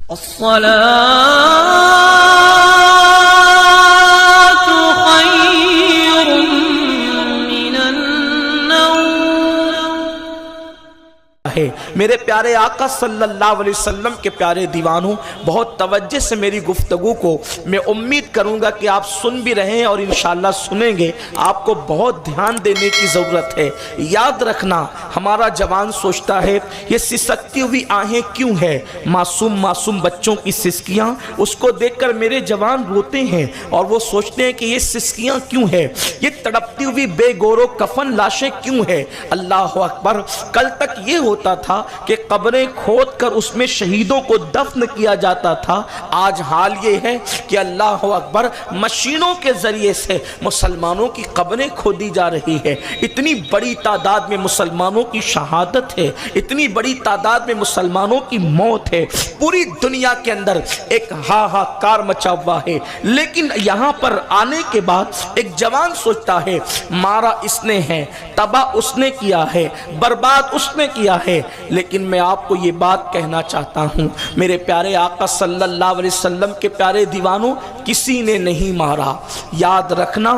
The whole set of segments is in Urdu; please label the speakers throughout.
Speaker 1: الصلاة خير من النوم.
Speaker 2: میرے پیارے آقا صلی اللہ علیہ وسلم کے پیارے دیوانوں، بہت توجہ سے میری گفتگو کو میں امید کروں گا کہ آپ سن بھی رہے ہیں اور انشاءاللہ سنیں گے. آپ کو بہت دھیان دینے کی ضرورت ہے. یاد رکھنا، ہمارا جوان سوچتا ہے یہ سسکتی ہوئی آہیں کیوں ہے؟ معصوم بچوں کی سسکیاں، اس کو دیکھ کر میرے جوان روتے ہیں اور وہ سوچتے ہیں کہ یہ سسکیاں کیوں ہے، یہ تڑپتی ہوئی بے گورو کفن لاشیں کیوں ہے. اللہ اکبر. کل تک یہ ہوتا تھا کہ قبریں کھود کر اس میں شہیدوں کو دفن کیا جاتا تھا. آج حال یہ ہے کہ اللہ اکبر مشینوں کے ذریعے سے مسلمانوں کی قبریں کھودی جا رہی ہے. اتنی بڑی تعداد میں مسلمانوں کی شہادت ہے، اتنی بڑی تعداد میں مسلمانوں کی موت ہے. پوری دنیا کے اندر ایک ہاہاکار مچا ہوا ہے. لیکن یہاں پر آنے کے بعد ایک جوان سوچتا ہے مارا اس نے ہے، تباہ اس نے کیا ہے، برباد اس نے کیا ہے. لیکن میں آپ کو یہ بات کہنا چاہتا ہوں میرے پیارے آقا صلی اللہ علیہ وسلم کے پیارے دیوانوں، کسی نے نہیں مارا. یاد رکھنا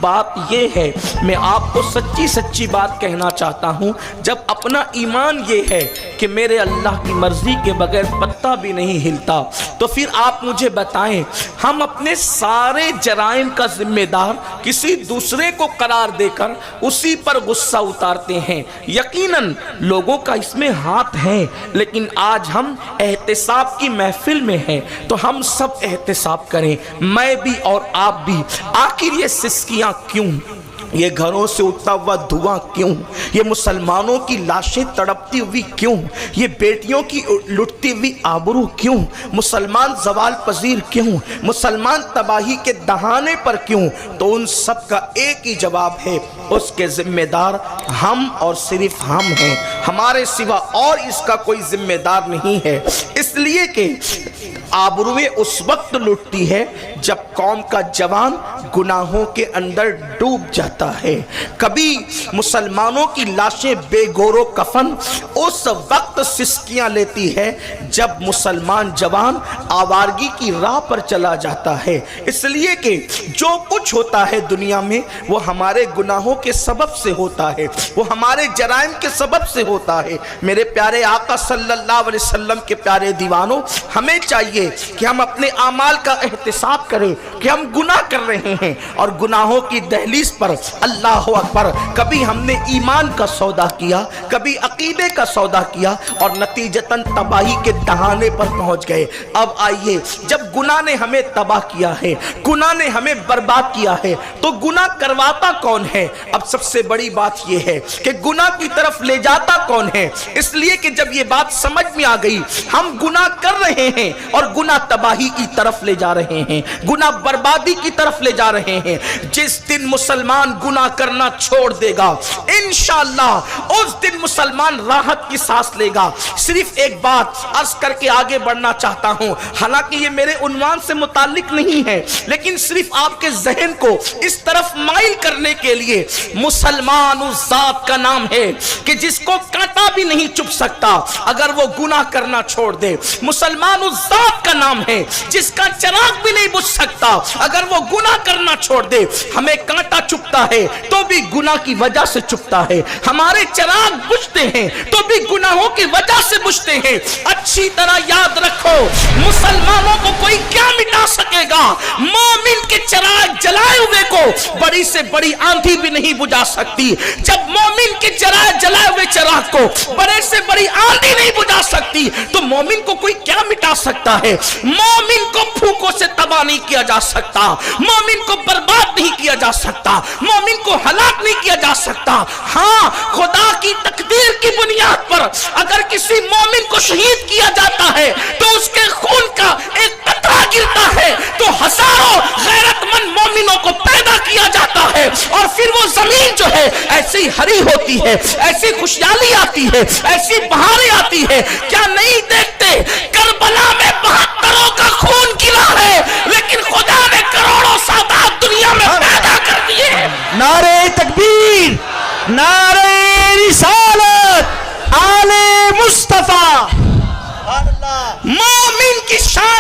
Speaker 2: بات یہ ہے، میں آپ کو سچی سچی بات کہنا چاہتا ہوں. جب اپنا ایمان یہ ہے کہ میرے اللہ کی مرضی کے بغیر پتہ بھی نہیں ہلتا، تو پھر آپ مجھے بتائیں ہم اپنے سارے جرائم کا ذمہ دار کسی دوسرے کو قرار دے کر اسی پر غصہ اتارتے ہیں. یقیناً لوگوں کا اس میں ہاتھ ہے، لیکن آج ہم احتساب کی محفل میں ہیں تو ہم سب احتساب کریں، میں بھی اور آپ بھی. آخر یہ سسکیاں کیوں؟ یہ گھروں سے اٹھتا ہوا دھواں کیوں؟ یہ مسلمانوں کی لاشیں تڑپتی ہوئی کیوں؟ یہ بیٹیوں کی لٹتی ہوئی آبرو کیوں؟ مسلمان زوال پذیر کیوں؟ مسلمان تباہی کے دہانے پر کیوں؟ تو ان سب کا ایک ہی جواب ہے، اس کے ذمہ دار ہم اور صرف ہم ہیں، ہمارے سوا اور اس کا کوئی ذمہ دار نہیں ہے. اس لیے کہ آبروئے اس وقت لٹتی ہے جب قوم کا جوان گناہوں کے اندر ڈوب جاتا ہے. کبھی مسلمانوں کی لاشیں بے گورو کفن اس وقت سسکیاں لیتی ہے جب مسلمان جوان آوارگی کی راہ پر چلا جاتا ہے. اس لیے کہ جو کچھ ہوتا ہے دنیا میں وہ ہمارے گناہوں کے سبب سے ہوتا ہے، وہ ہمارے جرائم کے سبب سے ہوتا ہے. میرے پیارے آقا صلی اللہ علیہ وسلم کے پیارے دیوانوں، ہمیں چاہیے کہ ہم اپنے اعمال کا احتساب کریں کہ ہم گناہ کر رہے ہیں، اور گناہوں کی دہلیز پر اللہ اکبر کبھی ہم نے ایمان کا سودا کیا، کبھی عقیدے کا سودا کیا اور نتیجتاً تباہی کے دہانے پر پہنچ گئے. اب آئیے، جب گناہ نے ہمیں تباہ کیا ہے، گناہ نے ہمیں برباد کیا ہے، تو گناہ کرواتا کون ہے؟ اب سب سے بڑی بات یہ ہے کہ گناہ کی طرف لے جاتا کون ہے؟ اس لیے کہ جب یہ بات سمجھ میں آ گئی ہم گناہ کر رہے ہیں اور گناہ تباہی کی طرف لے جا رہے ہیں، گناہ بربادی کی طرف لے جا رہے ہیں. جس دن مسلمان گناہ کرنا چھوڑ دے گا انشاءاللہ اس دن مسلمان راحت کی سانس لے گا. صرف ایک بات عرض کر کے آگے بڑھنا چاہتا ہوں، حالانکہ یہ میرے عنوان سے متعلق نہیں ہے، لیکن صرف آپ کے ذہن کو اس طرف مائل کرنے کے لیے. مسلمان اس ذات کا نام ہے کہ جس کو کانٹا بھی نہیں چپ سکتا اگر وہ گناہ کرنا چھوڑ دے. مسلمان اس ذات کا نام ہے جس کا چراغ بھی نہیں بجھ سکتا اگر وہ گناہ کرنا چھوڑ دے. ہمیں کانٹا چپتا ہے تو بھی گناہ کی وجہ سے چپتا ہے، ہمارے چراغ بجھتے ہیں تو بھی گناہوں کی وجہ سے بجھتے ہیں. اچھی طرح یاد رکھو، مسلمانوں کو کوئی کیا مٹا سکے گا؟ مومن کے چراغ جلائے ہوئے کو بڑی سے بڑی آندھی بھی نہیں بجھا سکتی. جب مومن کے چراغ جلائے ہوئے چراغ کو بڑے سے بڑی آندھی نہیں بجھا سکتی تو مومن کو کوئی کیا مٹا سکتا ہے؟ مومن کو پھوکوں سے تباہ نہیں کیا جا سکتا، مومن کو برباد نہیں کیا جا سکتا، مومن کو ہلاک نہیں کیا جا سکتا. ہاں، خدا کی تقدیر کی بنیاد پر اگر کسی مومن کو شہید کیا جاتا ہے تو اس کے خون کا ایک قطرہ گرتا ہے تو ہزاروں غیرت مند مومنوں کو پیدا کیا جاتا ہے، اور پھر وہ زمین جو ہے ایسی ہری ہوتی ہے، ایسی خوشحالی آتی ہے، ایسی بہاریں آتی ہے. کیا نہیں دیکھتے کربلا میں 72 کا خون گرا ہے لیکن خدا نے کروڑوں سادات دنیا میں پیدا کر دیے.
Speaker 3: نعرہ تکبیر، نعرہ رسالت، آل مصطفیٰ.
Speaker 2: مومن کی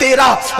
Speaker 2: 13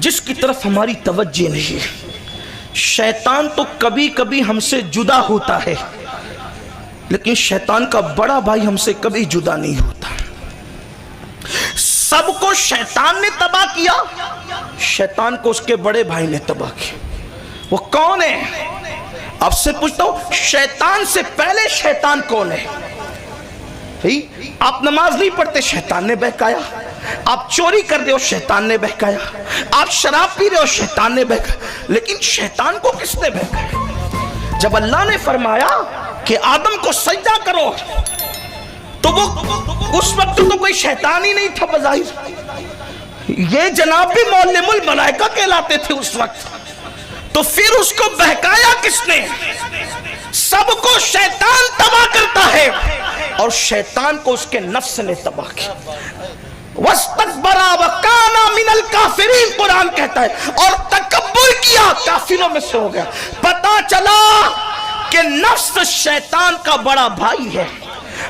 Speaker 2: جس کی طرف ہماری توجہ نہیں ہے. شیطان تو کبھی کبھی ہم سے جدا ہوتا ہے، لیکن شیطان کا بڑا بھائی ہم سے کبھی جدا نہیں ہوتا. سب کو شیطان نے تباہ کیا، شیطان کو اس کے بڑے بھائی نے تباہ کیا. وہ کون ہے؟ آپ سے پوچھتا ہوں، شیطان سے پہلے شیطان کون ہے؟ آپ نماز نہیں پڑھتے، شیطان نے بہکایا. آپ چوری کر رہے ہو، شیطان نے بہکایا. آپ شراب پی رہے ہو، شیطان نے بہکایا. لیکن شیطان کو کس نے بہکایا؟ جب اللہ نے فرمایا کہ آدم کو سجدہ کرو تو وہ اس وقت تو کوئی شیطان ہی نہیں تھا بظاہر. یہ جناب بھی معلم الملائکہ کہلاتے تھے اس وقت. تو پھر اس کو بہکایا کس نے؟ سب کو شیطان تباہ کرتا ہے، اور شیطان کو اس کے نفس نے تباہ کیا. وَاسْتَكْبَرَ وَكَانَ مِنَ الْكَافِرِينَ قرآن کہتا ہے، اور تکبر کیا، کافروں میں سے ہو گیا. پتا چلا کہ نفس شیطان کا بڑا بھائی ہے.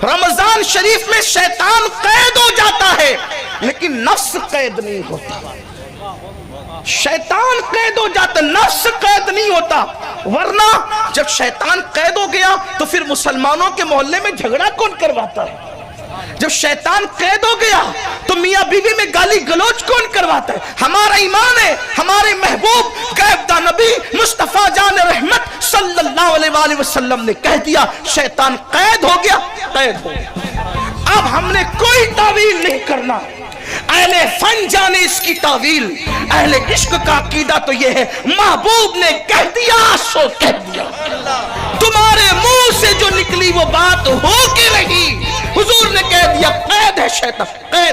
Speaker 2: رمضان شریف میں شیطان قید ہو جاتا ہے، لیکن نفس قید نہیں ہوتا. شیطان قید ہو جاتا، نفس قید نہیں ہوتا. ورنہ جب شیطان قید ہو گیا تو پھر مسلمانوں کے محلے میں جھگڑا کون کرواتا ہے؟ جب شیطان قید ہو گیا تو میاں بیوی میں گالی گلوچ کون کرواتا ہے؟ ہمارا ایمان ہے، ہمارے محبوب غیب دا نبی مصطفیٰ جان رحمت صلی اللہ علیہ وآلہ وسلم نے کہہ دیا شیطان قید ہو گیا، قید ہو گیا. اب ہم نے کوئی تعویل نہیں کرنا. اہل فن جانے اس کی تعویل، اہل عشق کا عقیدہ تو یہ ہے محبوب نے کہہ دیا سو کہہ دیا. تمہارے منہ سے جو نکلی وہ بات ہو کے رہی. حضور نے کہہ دیا قید ہے شیطان، قید.